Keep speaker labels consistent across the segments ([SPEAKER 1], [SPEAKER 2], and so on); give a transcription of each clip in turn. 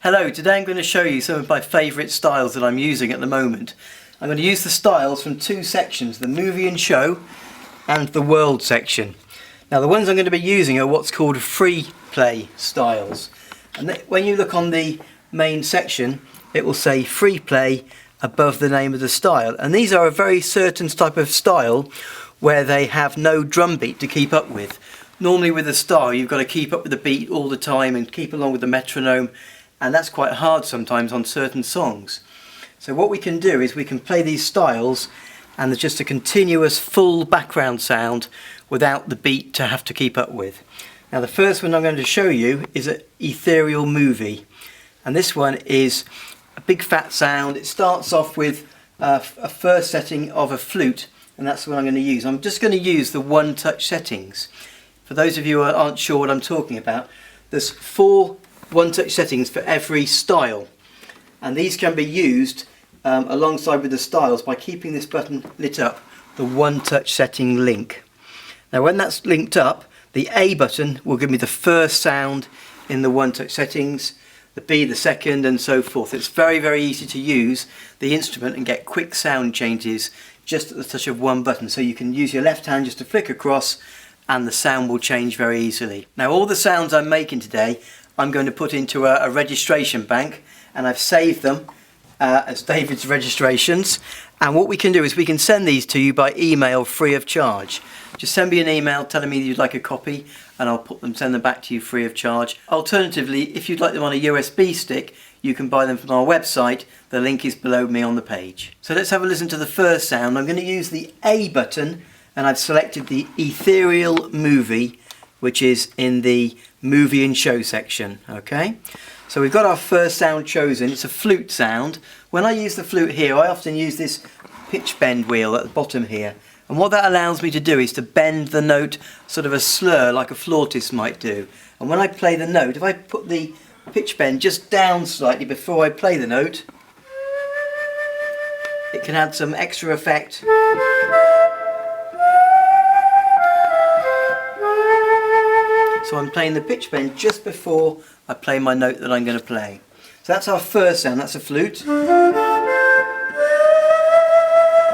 [SPEAKER 1] Hello, today I'm going to show you some of my favourite styles that I'm using at the moment. I'm going to use the styles from two sections, the movie and show and the world section. Now the ones I'm going to be using are what's called Freeplay styles. And when you look on the main section, it will say Freeplay above the name of the style. And these are a very certain type of style where they have no drum beat to keep up with. Normally with a style you've got to keep up with the beat all the time and keep along with the metronome, and that's quite hard sometimes on certain songs. So what we can do is we can play these styles and there's just a continuous full background sound without the beat to have to keep up with. Now the first one I'm going to show you is an ethereal movie, and this one is a big fat sound. It starts off with a first setting of a flute, and that's what I'm going to use. I'm just going to use the one touch settings. For those of you who aren't sure what I'm talking about, there's 4 one touch settings for every style, and these can be used alongside with the styles by keeping this button lit up, the one touch setting link. Now when that's linked up, the A button will give me the first sound in the one touch settings, the B the second, and so forth. It's very easy to use the instrument and get quick sound changes just at the touch of one button, so you can use your left hand just to flick across and the sound will change very easily. Now all the sounds I'm making today I'm going to put into a registration bank, and I've saved them as David's registrations, and what we can do is we can send these to you by email free of charge. Just send me an email telling me you'd like a copy and I'll send them back to you free of charge. Alternatively, if you'd like them on a USB stick, you can buy them from our website. The link is below me on the page. So let's have a listen to the first sound. I'm going to use the A button, and I've selected the Ethereal Movie, which is in the movie and show section. Okay, so we've got our first sound chosen. It's a flute sound. When I use the flute here, I often use this pitch bend wheel at the bottom here, and what that allows me to do is to bend the note sort of a slur like a flautist might do. And when I play the note, if I put the pitch bend just down slightly before I play the note, it can add some extra effect. So I'm playing the pitch bend just before I play my note that I'm going to play. So that's our first sound, that's a flute. Now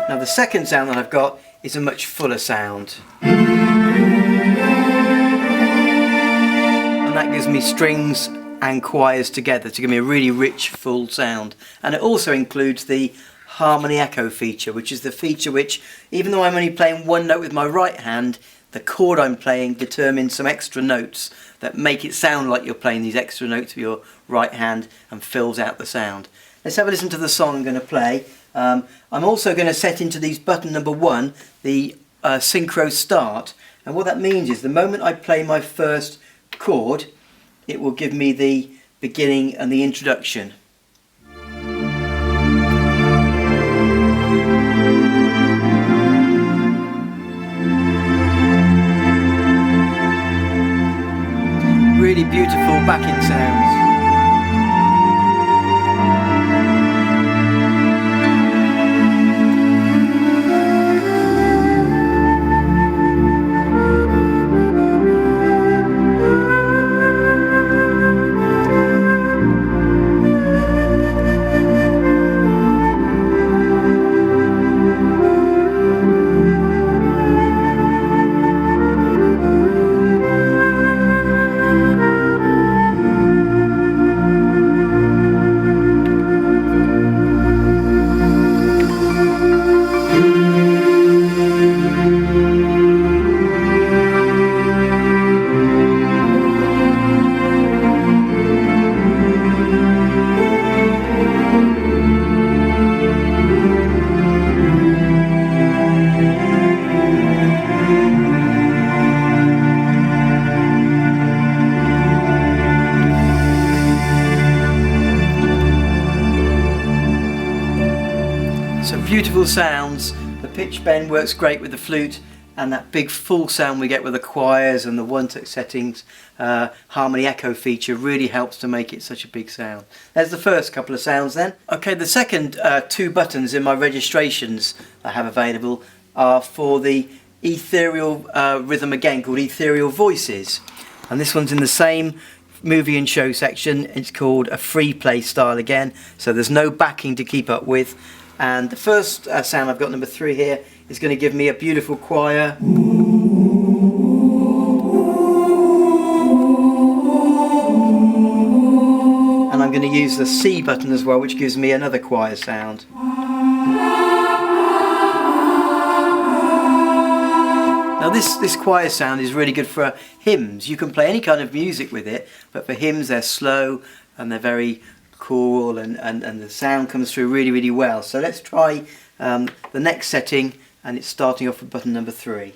[SPEAKER 1] the second sound that I've got is a much fuller sound. And that gives me strings and choirs together to give me a really rich full sound. And it also includes the harmony echo feature, which is the feature which, even though I'm only playing one note with my right hand, the chord I'm playing determines some extra notes that make it sound like you're playing these extra notes with your right hand and fills out the sound. Let's have a listen to the song I'm going to play. I'm also going to set into these button number 1 the Syncro Start, and what that means is the moment I play my first chord, it will give me the beginning and the introduction. Really beautiful backing sounds. Some beautiful sounds. The pitch bend works great with the flute, and that big full sound we get with the choirs and the one touch settings, harmony echo feature really helps to make it such a big sound. There's the first couple of sounds then. Okay, the second 2 buttons in my registrations I have available are for the Ethereal Rhythm again, called Ethereal Voices, and this one's in the same movie and show section. It's called a Freeplay style again, so there's no backing to keep up with. And the first sound I've got, number 3 here, is going to give me a beautiful choir. And I'm going to use the C button as well, which gives me another choir sound. Now this choir sound is really good for hymns. You can play any kind of music with it, but for hymns they're slow and they're very cool, and the sound comes through really, really well. So let's try the next setting, and it's starting off with button number 3.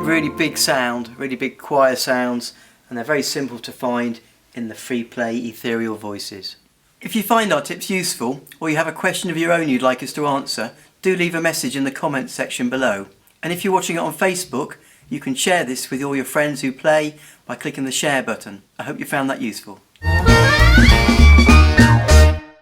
[SPEAKER 1] Really big sound, really big choir sounds, and they're very simple to find in the Freeplay ethereal voices. If you find our tips useful, or you have a question of your own you'd like us to answer, do leave a message in the comments section below. And if you're watching it on Facebook, you can share this with all your friends who play by clicking the share button. I hope you found that useful.